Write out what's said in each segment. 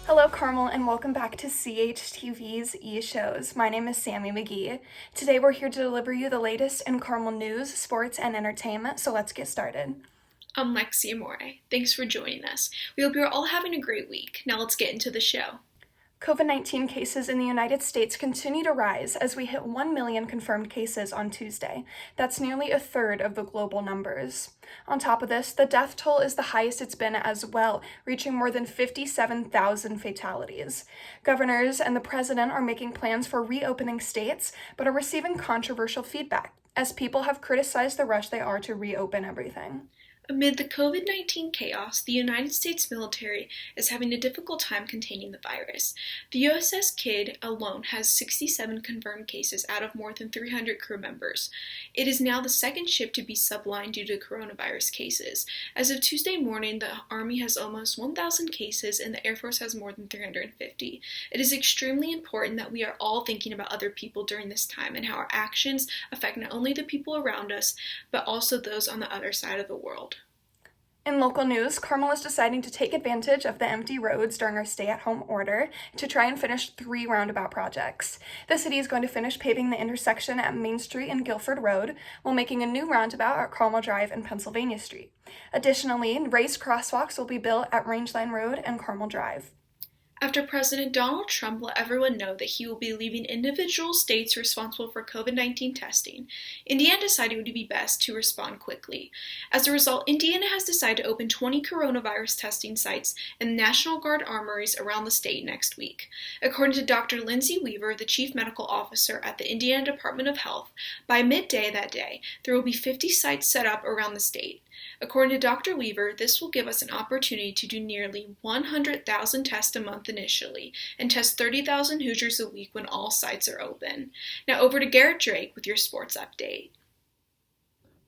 Hello, Carmel, and welcome back to CHTV's EShows. My name is Sami Magee. Today we're here to deliver you the latest in Carmel news, sports, and entertainment, so let's get started. I'm Lexi Amore. Thanks for joining us. We hope you're all having a great week. Now let's get into the show. COVID-19 cases in the United States continue to rise as we hit 1 million confirmed cases on Tuesday. That's nearly a third of the global numbers. On top of this, the death toll is the highest it's been as well, reaching more than 57,000 fatalities. Governors and the president are making plans for reopening states, but are receiving controversial feedback, as people have criticized the rush they are to reopen everything. Amid the COVID-19 chaos, the United States military is having a difficult time containing the virus. The USS Kidd alone has 67 confirmed cases out of more than 300 crew members. It is now the second ship to be sublined due to coronavirus cases. As of Tuesday morning, the Army has almost 1,000 cases and the Air Force has more than 350. It is extremely important that we are all thinking about other people during this time and how our actions affect not only the people around us, but also those on the other side of the world. In local news, Carmel is deciding to take advantage of the empty roads during our stay-at-home order to try and finish 3 roundabout projects. The city is going to finish paving the intersection at Main Street and Guilford Road while making a new roundabout at Carmel Drive and Pennsylvania Street. Additionally, raised crosswalks will be built at Rangeline Road and Carmel Drive. After President Donald Trump let everyone know that he will be leaving individual states responsible for COVID-19 testing, Indiana decided it would be best to respond quickly. As a result, Indiana has decided to open 20 coronavirus testing sites in National Guard armories around the state next week. According to Dr. Lindsay Weaver, the Chief Medical Officer at the Indiana Department of Health, by midday that day, there will be 50 sites set up around the state. According to Dr. Weaver, this will give us an opportunity to do nearly 100,000 tests a month initially and test 30,000 Hoosiers a week when all sites are open. Now over to Garrett Drake with your sports update.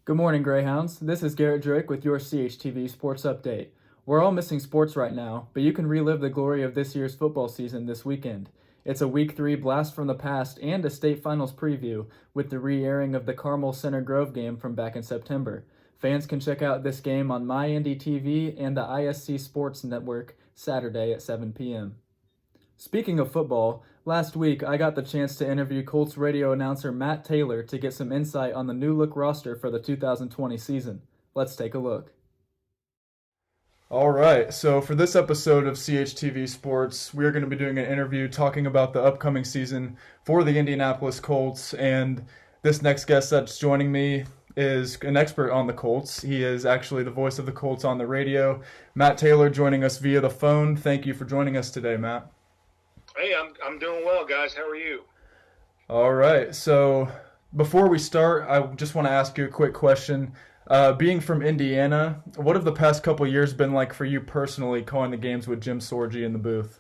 Good morning, Greyhounds. This is Garrett Drake with your CHTV Sports Update. We're all missing sports right now, but you can relive the glory of this year's football season this weekend. It's a Week 3 blast from the past and a state finals preview with the re-airing of the Carmel Center Grove game from back in September. Fans can check out this game on MyNDTV and the ISC Sports Network Saturday at 7 p.m. Speaking of football, last week I got the chance to interview Colts radio announcer Matt Taylor to get some insight on the new look roster for the 2020 season. Let's take a look. All right, so for this episode of CHTV Sports, we are going to be doing an interview talking about the upcoming season for the Indianapolis Colts, and this next guest that's joining me is an expert on the Colts. He is actually the voice of the Colts on the radio. Matt Taylor joining us via the phone. Thank you for joining us today, Matt. Hey, I'm doing well, guys. How are you? All right. So before we start, I just want to ask you a quick question. Being from Indiana, what have the past couple years been like for you personally, calling the games with Jim Sorgi in the booth?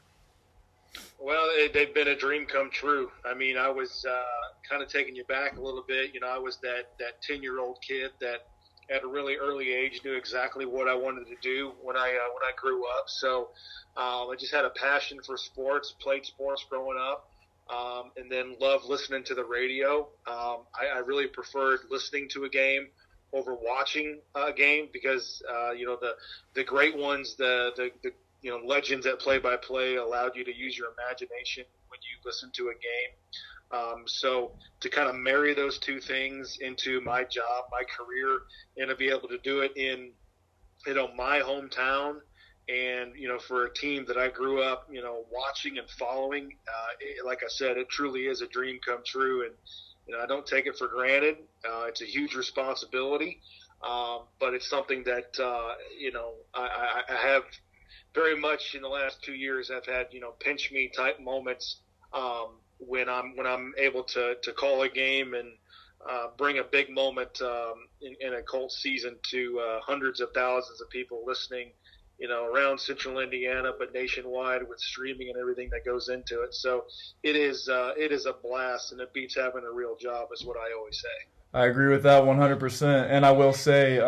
Well, they've been a dream come true. I mean, I was kind of taking you back a little bit. You know, I was that 10-year-old kid that at a really early age knew exactly what I wanted to do when I grew up. So I just had a passion for sports, played sports growing up, and then loved listening to the radio. I really preferred listening to a game over watching a game because, the great ones, the legends at play-by-play allowed you to use your imagination when you listen to a game. So to kind of marry those two things into my job, my career, and to be able to do it in, my hometown and, for a team that I grew up, watching and following, like I said, it truly is a dream come true. And, I don't take it for granted. It's a huge responsibility, but it's something that, I have – very much in the last 2 years, I've had pinch me type moments when I'm able to call a game and bring a big moment in a Colts season to hundreds of thousands of people listening, around Central Indiana, but nationwide with streaming and everything that goes into it. So it is a blast, and it beats having a real job, is what I always say. I agree with that 100%. And I will say,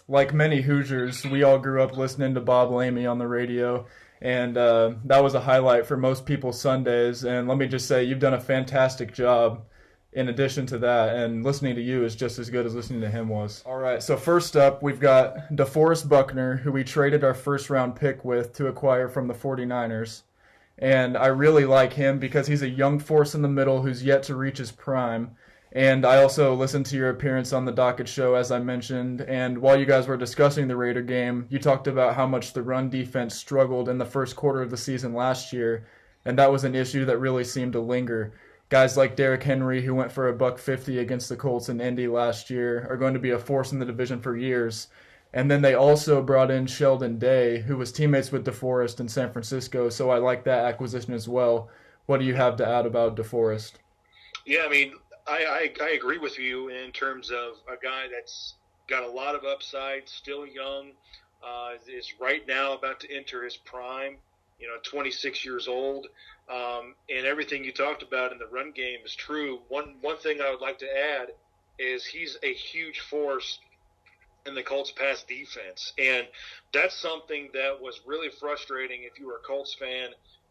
like many Hoosiers, we all grew up listening to Bob Lamey on the radio. And that was a highlight for most people's Sundays. And let me just say, you've done a fantastic job in addition to that, and listening to you is just as good as listening to him was. All right, so first up, we've got DeForest Buckner, who we traded our first-round pick with to acquire from the 49ers. And I really like him because he's a young force in the middle who's yet to reach his prime. And I also listened to your appearance on the Docket Show, as I mentioned. And while you guys were discussing the Raider game, you talked about how much the run defense struggled in the first quarter of the season last year. And that was an issue that really seemed to linger. Guys like Derrick Henry, who went for $150 against the Colts in Indy last year, are going to be a force in the division for years. And then they also brought in Sheldon Day, who was teammates with DeForest in San Francisco, so I like that acquisition as well. What do you have to add about DeForest? Yeah, I mean, I agree with you in terms of a guy that's got a lot of upside, still young, is right now about to enter his prime, 26 years old. And everything you talked about in the run game is true. One thing I would like to add is he's a huge force in the Colts pass defense. And that's something that was really frustrating if you were a Colts fan.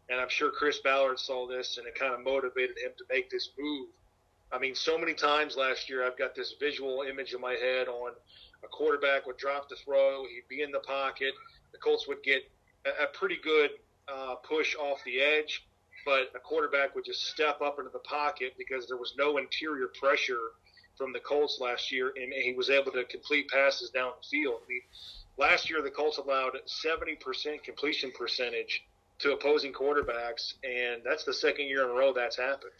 And I'm sure Chris Ballard saw this and it kind of motivated him to make this move. I mean, so many times last year I've got this visual image in my head on a quarterback would drop the throw, he'd be in the pocket, the Colts would get a pretty good push off the edge, but a quarterback would just step up into the pocket because there was no interior pressure from the Colts last year, and he was able to complete passes down the field. I mean, last year the Colts allowed 70% completion percentage to opposing quarterbacks, and that's the second year in a row that's happened.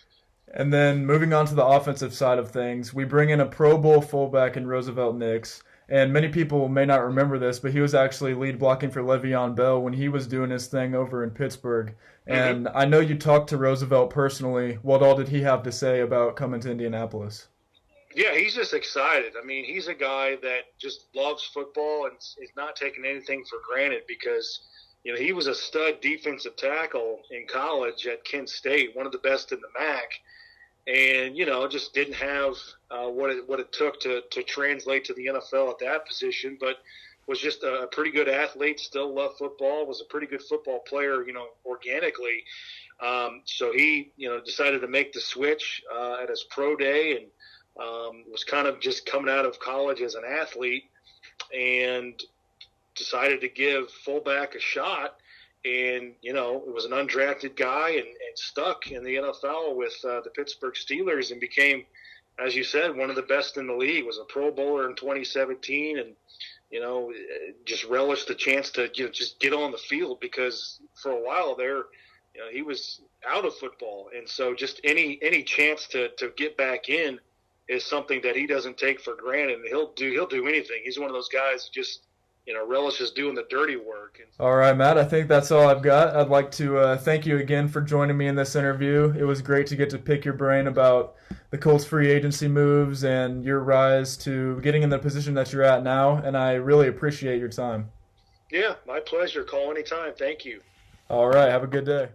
And then moving on to the offensive side of things, we bring in a Pro Bowl fullback in Roosevelt Nix. And many people may not remember this, but he was actually lead blocking for Le'Veon Bell when he was doing his thing over in Pittsburgh. And I know you talked to Roosevelt personally. What all did he have to say about coming to Indianapolis? Yeah, he's just excited. I mean, he's a guy that just loves football and is not taking anything for granted because, he was a stud defensive tackle in college at Kent State, one of the best in the MAC. And, just didn't have what it took to translate to the NFL at that position, but was just a pretty good athlete, still loved football, was a pretty good football player, organically. So he, decided to make the switch at his pro day and was kind of just coming out of college as an athlete and decided to give fullback a shot. And, it was an undrafted guy and stuck in the NFL with the Pittsburgh Steelers and became, as you said, one of the best in the league, was a Pro Bowler in 2017 and, just relished the chance to just get on the field because for a while there, he was out of football. And so just any chance to get back in is something that he doesn't take for granted. And he'll do anything. He's one of those guys who just, relishes doing the dirty work. All right, Matt, I think that's all I've got. I'd like to thank you again for joining me in this interview. It was great to get to pick your brain about the Colts free agency moves and your rise to getting in the position that you're at now, and I really appreciate your time. Yeah, my pleasure. Call anytime. Thank you. All right, have a good day.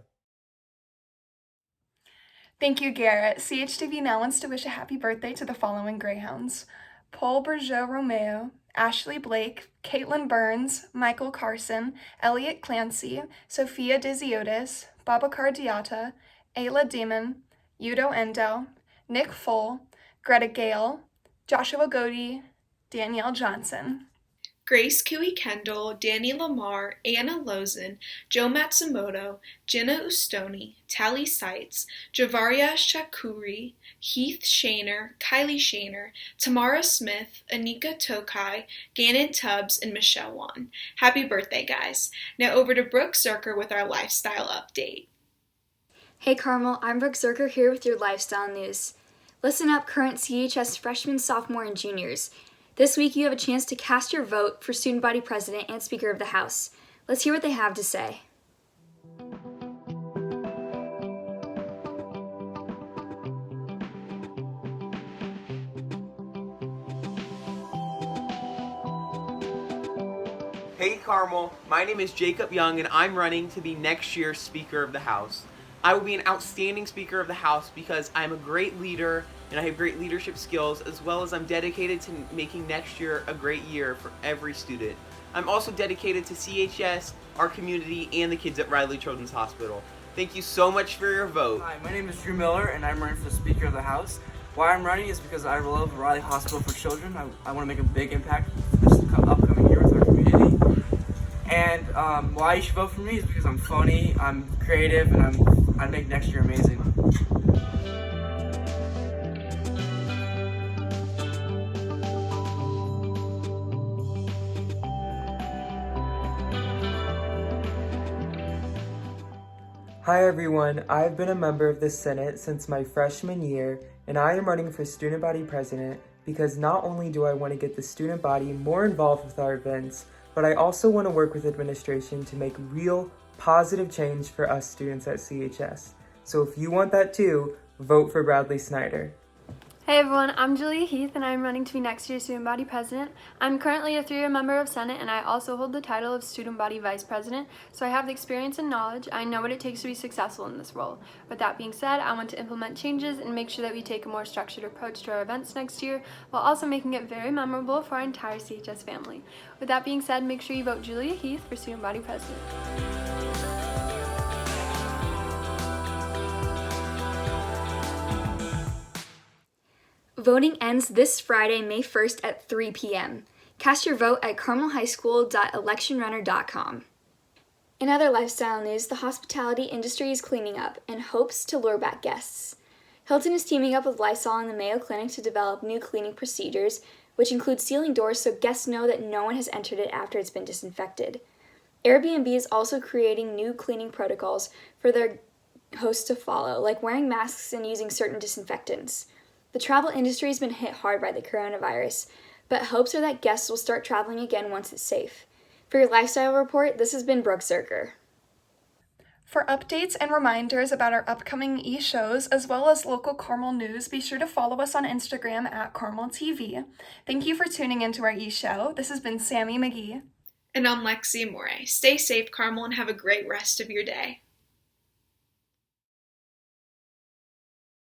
Thank you, Garrett. CHTV now wants to wish a happy birthday to the following Greyhounds: Paul Bourgeot Romeo, Ashley Blake, Caitlin Burns, Michael Carson, Elliot Clancy, Sophia Diziotis, Babacar Diatta, Ayla Damon, Udo Endo, Nick Full, Greta Gale, Joshua Godey, Danielle Johnson. Grace Cooey Kendall, Danny Lamar, Anna Lozen, Joe Matsumoto, Jenna Ustoni, Tally Seitz, Javaria Shakuri, Heath Shaner, Kylie Shaner, Tamara Smith, Anika Tokai, Gannon Tubbs, and Michelle Wan. Happy birthday, guys. Now over to Brooke Zurcher with our lifestyle update. Hey Carmel, I'm Brooke Zurcher here with your lifestyle news. Listen up, current CHS freshmen, sophomore, and juniors. This week you have a chance to cast your vote for student body president and speaker of the House. Let's hear what they have to say. Hey Carmel, my name is Jacob Young and I'm running to be next year's Speaker of the House. I will be an outstanding Speaker of the House because I'm a great leader and I have great leadership skills, as well as I'm dedicated to making next year a great year for every student. I'm also dedicated to CHS, our community, and the kids at Riley Children's Hospital. Thank you so much for your vote. Hi, my name is Drew Miller and I'm running for the Speaker of the House. Why I'm running is because I love Riley Hospital for Children. I want to make a big impact this upcoming year with our community. And why you should vote for me is because I'm funny, I'm creative, and I make next year amazing. Hi everyone, I've been a member of the Senate since my freshman year, and I am running for student body president because not only do I want to get the student body more involved with our events, but I also want to work with administration to make real positive change for us students at CHS. So if you want that too, vote for Bradley Snyder. Hey everyone, I'm Julia Heath and I'm running to be next year's student body president. I'm currently a 3-year member of Senate and I also hold the title of student body vice president, so I have the experience and knowledge. I know what it takes to be successful in this role. With that being said, I want to implement changes and make sure that we take a more structured approach to our events next year while also making it very memorable for our entire CHS family. With that being said, make sure you vote Julia Heath for student body president. Voting ends this Friday, May 1st at 3 p.m. Cast your vote at carmelhighschool.electionrunner.com. In other lifestyle news, the hospitality industry is cleaning up and hopes to lure back guests. Hilton is teaming up with Lysol and the Mayo Clinic to develop new cleaning procedures, which include sealing doors so guests know that no one has entered it after it's been disinfected. Airbnb is also creating new cleaning protocols for their hosts to follow, like wearing masks and using certain disinfectants. The travel industry has been hit hard by the coronavirus, but hopes are that guests will start traveling again once it's safe. For your lifestyle report, this has been Brooke Zurcher. For updates and reminders about our upcoming EShows as well as local Carmel news, be sure to follow us on Instagram at CarmelTV. Thank you for tuning into our EShow. This has been Sami, Magee. And I'm Lexi, Amore. Stay safe, Carmel, and have a great rest of your day.